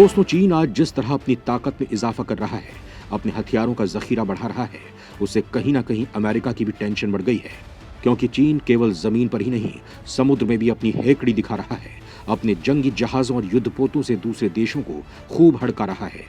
दोस्तों, चीन आज जिस तरह अपनी ताकत में इजाफा कर रहा है, अपने हथियारों का जखीरा बढ़ा रहा है, उससे कहीं ना कहीं अमेरिका की भी टेंशन बढ़ गई है। क्योंकि चीन केवल जमीन पर ही नहीं, समुद्र में भी अपनी हेकड़ी दिखा रहा है। अपने जंगी जहाजों और युद्धपोतों से दूसरे देशों को खूब हड़का रहा है।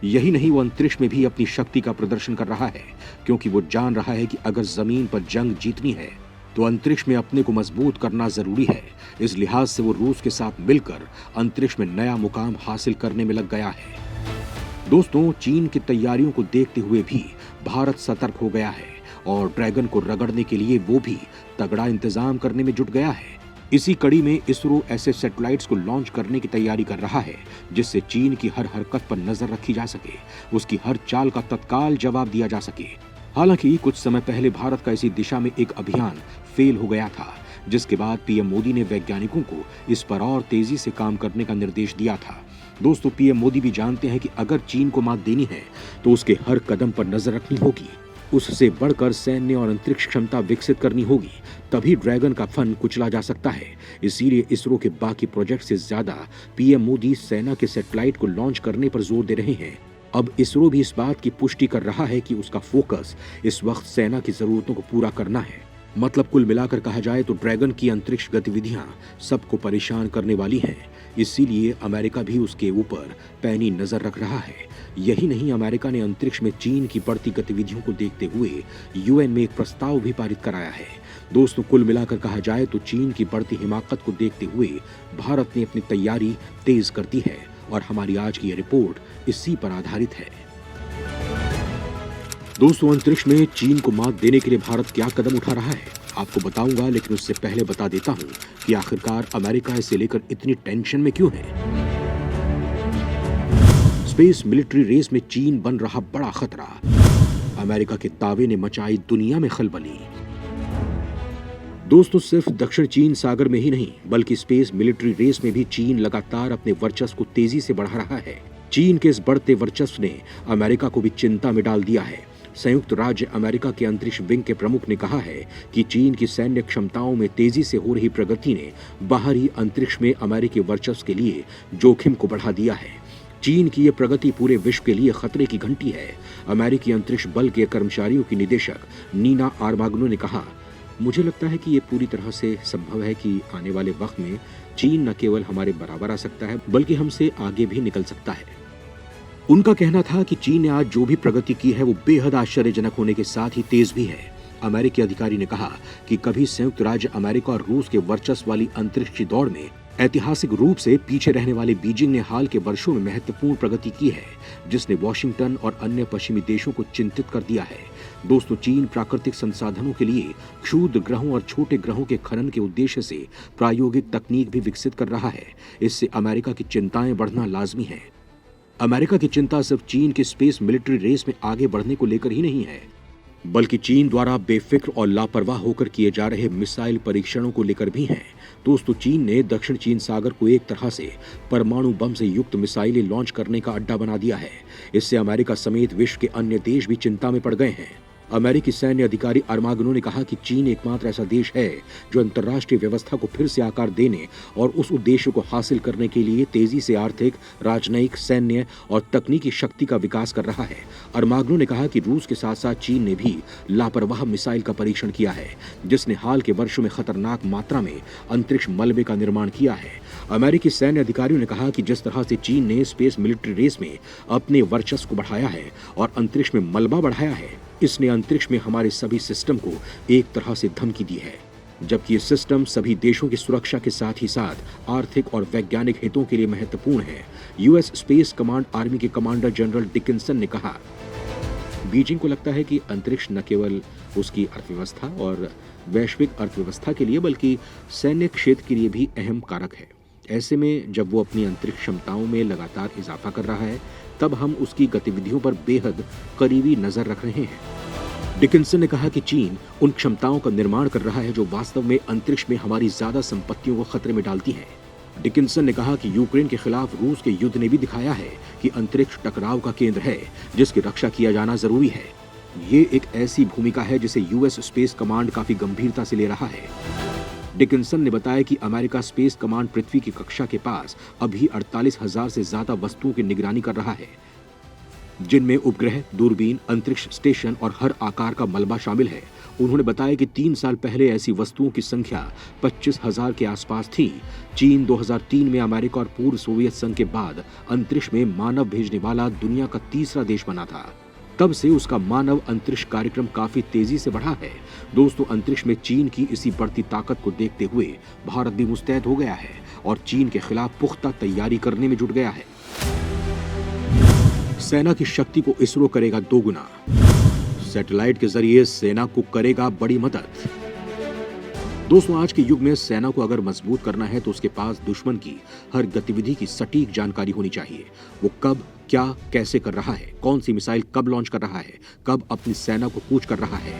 यही नहीं, वो अंतरिक्ष में भी अपनी शक्ति का प्रदर्शन कर रहा है, क्योंकि वो जान रहा है कि अगर जमीन पर जंग जीतनी है तो अंतरिक्ष में अपने को मजबूत करना जरूरी है। इस लिहाज से वो रूस के साथ मिलकर अंतरिक्ष में नया मुकाम हासिल करने में लग गया है। दोस्तों, चीन की तैयारियों को देखते हुए भी भारत सतर्क हो गया है और ड्रैगन को रगड़ने के लिए वो भी तगड़ा इंतजाम करने में जुट गया है। इसी कड़ी में इसरो ऐसे सैटेलाइट्स को लॉन्च करने की तैयारी कर रहा है जिससे चीन की हर हरकत पर नजर रखी जा सके, उसकी हर चाल का तत्काल जवाब दिया जा सके। हालांकि कुछ समय पहले भारत का इसी दिशा में एक अभियान फेल हो गया था, जिसके बाद पीएम मोदी ने वैज्ञानिकों को इस पर और तेजी से काम करने का निर्देश दिया था। दोस्तों, पीएम मोदी भी जानते हैं कि अगर चीन को मात देनी है तो उसके हर कदम पर नजर रखनी होगी, उससे बढ़कर सैन्य और अंतरिक्ष क्षमता विकसित करनी होगी, तभी ड्रैगन का फन कुचला जा सकता है। इसीलिए इसरो के बाकी प्रोजेक्ट से ज्यादा पीएम मोदी सेना के सैटेलाइट को लॉन्च करने पर जोर दे रहे हैं। अब इसरो भी इस बात की पुष्टि कर रहा है कि उसका फोकस इस वक्त सेना की जरूरतों को पूरा करना है। मतलब कुल मिलाकर कहा जाए तो ड्रैगन की अंतरिक्ष गतिविधियां सबको परेशान करने वाली हैं। इसीलिए अमेरिका भी उसके ऊपर पैनी नजर रख रहा है। यही नहीं, अमेरिका ने अंतरिक्ष में चीन की बढ़ती गतिविधियों को देखते हुए यूएन में एक प्रस्ताव भी पारित कराया है। दोस्तों, कुल मिलाकर कहा जाए तो चीन की बढ़ती हिमाकत को देखते हुए भारत ने अपनी तैयारी तेज कर दी है और हमारी आज की ये रिपोर्ट इसी पर आधारित है। दोस्तों, अंतरिक्ष में चीन को मात देने के लिए भारत क्या कदम उठा रहा है आपको बताऊंगा, लेकिन उससे पहले बता देता हूं कि आखिरकार अमेरिका इसे लेकर इतनी टेंशन में क्यों है। स्पेस मिलिट्री रेस में चीन बन रहा बड़ा खतरा। अमेरिका के दावे ने मचाई दुनिया में खलबली। दोस्तों, सिर्फ दक्षिण चीन सागर में ही नहीं बल्कि स्पेस मिलिट्री रेस में भी चीन लगातार अपने वर्चस्व को तेजी से बढ़ा रहा है। चीन के इस बढ़ते वर्चस्व ने अमेरिका को भी चिंता में डाल दिया है। संयुक्त राज्य अमेरिका के अंतरिक्ष विंग के प्रमुख ने कहा है कि चीन की सैन्य क्षमताओं में तेजी से हो रही प्रगति ने बाहरी अंतरिक्ष में अमेरिकी वर्चस्व के लिए जोखिम को बढ़ा दिया है। चीन की यह प्रगति पूरे विश्व के लिए खतरे की घंटी है। अमेरिकी अंतरिक्ष बल के कर्मचारियों की निदेशक नीना आर्माग्नो ने कहा, मुझे लगता है कि ये पूरी तरह से संभव है कि आने वाले वक्त में चीन न केवल हमारे बराबर आ सकता है बल्कि हमसे आगे भी निकल सकता है। उनका कहना था कि चीन ने आज जो भी प्रगति की है वो बेहद आश्चर्यजनक होने के साथ ही तेज भी है। अमेरिकी अधिकारी ने कहा कि कभी संयुक्त राज्य अमेरिका और रूस के वर्चस्व वाली अंतरिक्ष की दौड़ में ऐतिहासिक रूप से पीछे रहने वाले बीजिंग ने हाल के वर्षों में महत्वपूर्ण प्रगति की है, जिसने वॉशिंगटन और अन्य पश्चिमी देशों को चिंतित कर दिया है। दोस्तों, चीन प्राकृतिक संसाधनों के लिए क्षुद्र ग्रहों और छोटे ग्रहों के खनन के उद्देश्य से प्रायोगिक तकनीक भी विकसित कर रहा है। इससे अमेरिका की चिंताएं बढ़ना लाजमी है। अमेरिका की चिंता सिर्फ चीन के स्पेस मिलिट्री रेस में आगे बढ़ने को लेकर ही नहीं है, बल्कि चीन द्वारा बेफिक्र और लापरवाह होकर किए जा रहे मिसाइल परीक्षणों को लेकर भी है। दोस्तों, चीन ने दक्षिण चीन सागर को एक तरह से परमाणु बम से युक्त मिसाइलें लॉन्च करने का अड्डा बना दिया है। इससे अमेरिका समेत विश्व के अन्य देश भी चिंता में पड़ गए हैं। अमेरिकी सैन्य अधिकारी आर्माग्नो ने कहा कि चीन एकमात्र ऐसा देश है जो अंतर्राष्ट्रीय व्यवस्था को फिर से आकार देने और उस उद्देश्य को हासिल करने के लिए तेजी से आर्थिक, राजनयिक, सैन्य और तकनीकी शक्ति का विकास कर रहा है। आर्माग्नो ने कहा कि रूस के साथ साथ चीन ने भी लापरवाह मिसाइल का परीक्षण किया है, जिसने हाल के वर्षों में खतरनाक मात्रा में अंतरिक्ष मलबे का निर्माण किया है। अमेरिकी सैन्य अधिकारियों ने कहा कि जिस तरह से चीन ने स्पेस मिलिट्री रेस में अपने वर्चस्व को बढ़ाया है और अंतरिक्ष में मलबा बढ़ाया है, इसने अंतरिक्ष में हमारे सभी सिस्टम को एक तरह से धमकी दी है, जबकि ये सिस्टम सभी देशों की सुरक्षा के साथ ही साथ आर्थिक और वैज्ञानिक हितों के लिए महत्वपूर्ण है। यूएस स्पेस कमांड आर्मी के कमांडर जनरल डिकिंसन ने कहा, बीजिंग को लगता है कि अंतरिक्ष न केवल उसकी अर्थव्यवस्था और वैश्विक अर्थव्यवस्था के लिए बल्कि सैन्य क्षेत्र के लिए भी अहम कारक है। ऐसे में जब वो अपनी अंतरिक्ष क्षमताओं में लगातार इजाफा कर रहा है, तब हम उसकी गतिविधियों पर बेहद करीबी नजर रख रहे हैं। डिकिंसन ने कहा कि चीन उन क्षमताओं का निर्माण कर रहा है जो वास्तव में अंतरिक्ष में हमारी ज्यादा संपत्तियों को खतरे में डालती हैं। डिकिंसन ने कहा कि यूक्रेन के खिलाफ रूस के युद्ध ने भी दिखाया है कि अंतरिक्ष टकराव का केंद्र है जिसकी रक्षा किया जाना जरूरी है। ये एक ऐसी भूमिका है जिसे यूएस स्पेस कमांड काफी गंभीरता से ले रहा है। डिकिंसन ने बताया कि अमेरिका स्पेस कमांड पृथ्वी की कक्षा के पास अभी 48,000 से ज्यादा वस्तुओं की निगरानी कर रहा है, जिनमें उपग्रह, दूरबीन, अंतरिक्ष स्टेशन और हर आकार का मलबा शामिल है। उन्होंने बताया कि 3 साल पहले ऐसी वस्तुओं की संख्या 25,000 के आसपास थी। चीन 2003 में अमेरिका और पूर्व सोवियत संघ के बाद अंतरिक्ष में मानव भेजने वाला दुनिया का तीसरा देश बना था। तब से उसका मानव अंतरिक्ष कार्यक्रम काफी तेजी से बढ़ा है। दोस्तों, अंतरिक्ष में चीन की इसी बढ़ती ताकत को देखते हुए भारत भी मुस्तैद हो गया है और चीन के खिलाफ पुख्ता तैयारी करने में जुट गया है। सेना की शक्ति को इसरो करेगा दोगुना। सैटेलाइट के जरिए सेना को करेगा बड़ी मदद। दोस्तों, आज के युग में सेना को अगर मजबूत करना है तो उसके पास दुश्मन की हर गतिविधि की सटीक जानकारी होनी चाहिए। वो कब, क्या, कैसे कर रहा है, कौन सी मिसाइल कब लॉन्च कर रहा है, कब अपनी सेना को कूच कर रहा है,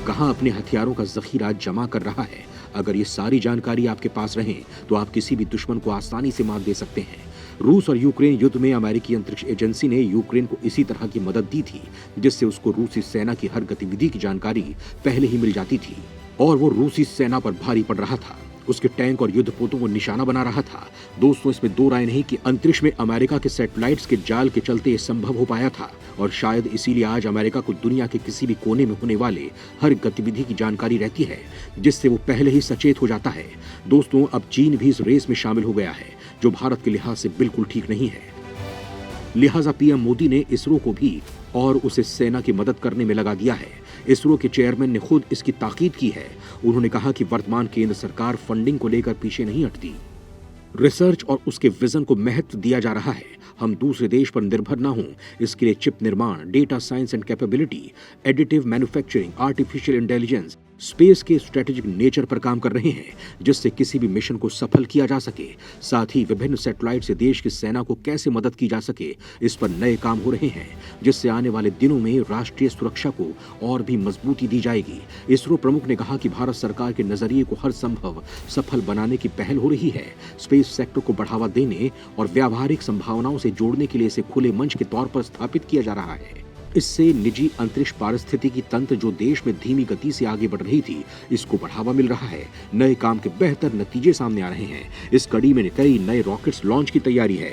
कहां अपने हथियारों का जखीरा जमा कर रहा है। अगर ये सारी जानकारी आपके पास रहे तो आप किसी भी दुश्मन को आसानी से मात दे सकते हैं। रूस और यूक्रेन युद्ध में अमेरिकी अंतरिक्ष एजेंसी ने यूक्रेन को इसी तरह की मदद दी थी, जिससे उसको रूसी सेना की हर गतिविधि की जानकारी पहले ही मिल जाती थी और वो रूसी सेना पर भारी पड़ रहा था। उसके टैंक और युद्धपोतों को निशाना बना रहा था। दोस्तों, इसमें दो राय नहीं कि अंतरिक्ष में अमेरिका के सैटेलाइट्स के जाल के चलते ये संभव हो पाया था और शायद इसीलिए आज अमेरिका को दुनिया के किसी भी कोने में होने वाले हर गतिविधि की जानकारी रहती है, जिससे वो पहले ही सचेत हो जाता है। दोस्तों, अब चीन भी इस रेस में शामिल हो गया है, जो भारत के लिहाज से बिल्कुल ठीक नहीं है। लिहाजा पीएम मोदी ने इसरो को भी और उसे सेना की मदद करने में लगा दिया है। इसरो के चेयरमैन ने खुद इसकी ताकीद की है। उन्होंने कहा कि वर्तमान केंद्र सरकार फंडिंग को लेकर पीछे नहीं हटती। रिसर्च और उसके विजन को महत्व दिया जा रहा है। हम दूसरे देश पर निर्भर ना हों, इसके लिए चिप निर्माण, data science and capability, additive manufacturing, artificial intelligence, space के स्ट्रेटेजिक नेचर पर काम कर रहे हैं, जिससे किसी भी मिशन को सफल किया जा सके। साथ ही विभिन्न सैटेलाइट से देश की सेना को कैसे मदद की जा सके, इस पर नए काम हो रहे हैं, जिससे आने वाले दिनों में राष्ट्रीय सुरक्षा को और भी मजबूती दी जाएगी। इसरो प्रमुख ने कहा कि भारत सरकार के नजरिए को हर संभव सफल बनाने की पहल हो रही है। स्पेस सेक्टर को बढ़ावा देने और व्यावहारिक संभावनाओं से जोड़ने के लिए इसे खुले मंच के तौर पर स्थापित किया जा रहा है। इससे निजी अंतरिक्ष पारिस्थितिकी तंत्र, जो देश में धीमी गति से आगे बढ़ रही थी, इसको बढ़ावा मिल रहा है। नए काम के बेहतर नतीजे सामने आ रहे हैं। इस कड़ी में कई नए रॉकेट्स लॉन्च की तैयारी है।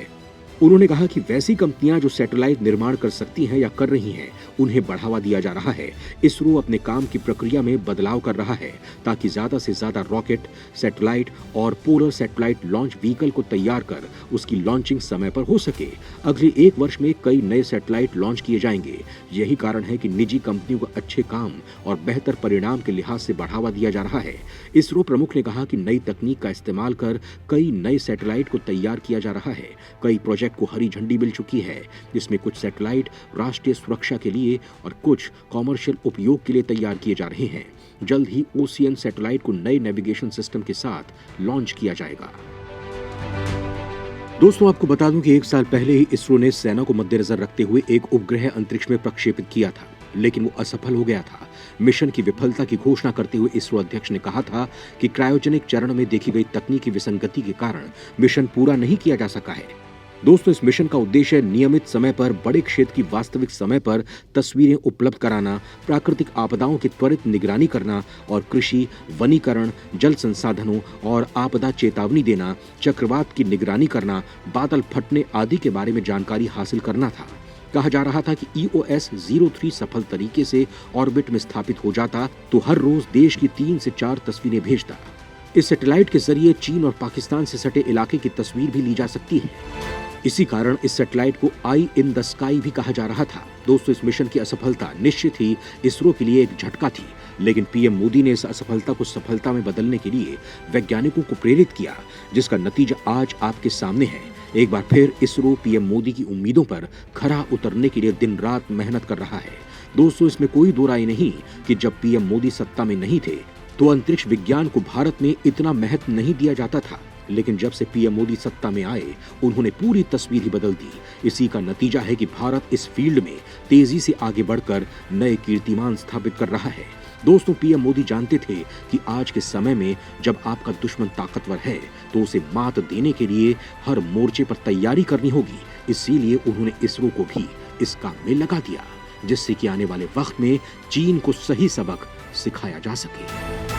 उन्होंने कहा कि वैसी कंपनियां जो सैटेलाइट निर्माण कर सकती हैं या कर रही हैं, उन्हें बढ़ावा दिया जा रहा है। इसरो अपने काम की प्रक्रिया में बदलाव कर रहा है ताकि ज्यादा से ज्यादा रॉकेट, सैटेलाइट और पोलर सैटेलाइट लॉन्च व्हीकल को तैयार कर उसकी लॉन्चिंग समय पर हो सके। अगले 1 वर्ष में कई नए सैटेलाइट लॉन्च किए जाएंगे। यही कारण है कि निजी कंपनियों को अच्छे काम और बेहतर परिणाम के लिहाज से बढ़ावा दिया जा रहा है। इसरो प्रमुख ने कहा कि नई तकनीक का इस्तेमाल कर कई नए सैटेलाइट को तैयार किया जा रहा है। कई प्रोजेक्ट को हरी झंडी मिल चुकी है, जिसमें कुछ सैटेलाइट राष्ट्रीय सुरक्षा के लिए और कुछ कॉमर्शियल उपयोग के लिए तैयार किए जा रहे हैं। जल्द ही ओशियन सैटेलाइट को नए नेविगेशन सिस्टम के साथ लॉन्च किया जाएगा। दोस्तों, आपको बता दूं कि 1 साल पहले ही इसरो ने सेना को मद्देनजर रखते हुए एक उपग्रह अंतरिक्ष में प्रक्षेपित किया था, लेकिन वो असफल हो गया था। मिशन की विफलता की घोषणा करते हुए इसरो अध्यक्ष ने कहा था कि क्रायोजेनिक चरण में देखी गई तकनीकी विसंगति के कारण मिशन पूरा नहीं किया जा सका है। दोस्तों, इस मिशन का उद्देश्य नियमित समय पर बड़े क्षेत्र की वास्तविक समय पर तस्वीरें उपलब्ध कराना, प्राकृतिक आपदाओं की त्वरित निगरानी करना और कृषि, वनीकरण, जल संसाधनों और आपदा चेतावनी देना, चक्रवात की निगरानी करना, बादल फटने आदि के बारे में जानकारी हासिल करना था। कहा जा रहा था कि EOS-03 सफल तरीके से ऑर्बिट में स्थापित हो जाता तो हर रोज देश की 3 से 4 तस्वीरें भेजता। इस सैटेलाइट के जरिए चीन और पाकिस्तान से सटे इलाके की तस्वीर भी ली जा सकती है। इसी कारण इस सैटेलाइट को आई इन द स्काई भी कहा जा रहा था। दोस्तों, इस मिशन की असफलता निश्चित ही इसरो के लिए एक झटका थी, लेकिन पीएम मोदी ने इस असफलता को सफलता में बदलने के लिए वैज्ञानिकों को प्रेरित किया, जिसका नतीजा आज आपके सामने है। एक बार फिर इसरो पीएम मोदी की उम्मीदों पर खरा उतरने के लिए दिन रात मेहनत कर रहा है। दोस्तों, इसमें कोई दो राय नहीं कि जब पीएम मोदी सत्ता में नहीं थे तो अंतरिक्ष विज्ञान को भारत में इतना महत्व नहीं दिया जाता था, लेकिन जब से पीएम मोदी सत्ता में आए, उन्होंने पूरी तस्वीर ही बदल दी। इसी का नतीजा है कि भारत इस फील्ड में तेजी से आगे बढ़कर नए कीर्तिमान स्थापित कर रहा है। दोस्तों, पीएम मोदी जानते थे कि आज के समय में जब आपका दुश्मन ताकतवर है तो उसे मात देने के लिए हर मोर्चे पर तैयारी करनी होगी। इसीलिए उन्होंने इसरो को भी इस काम में लगा दिया, जिससे कि आने वाले वक्त में चीन को सही सबक सिखाया जा सके।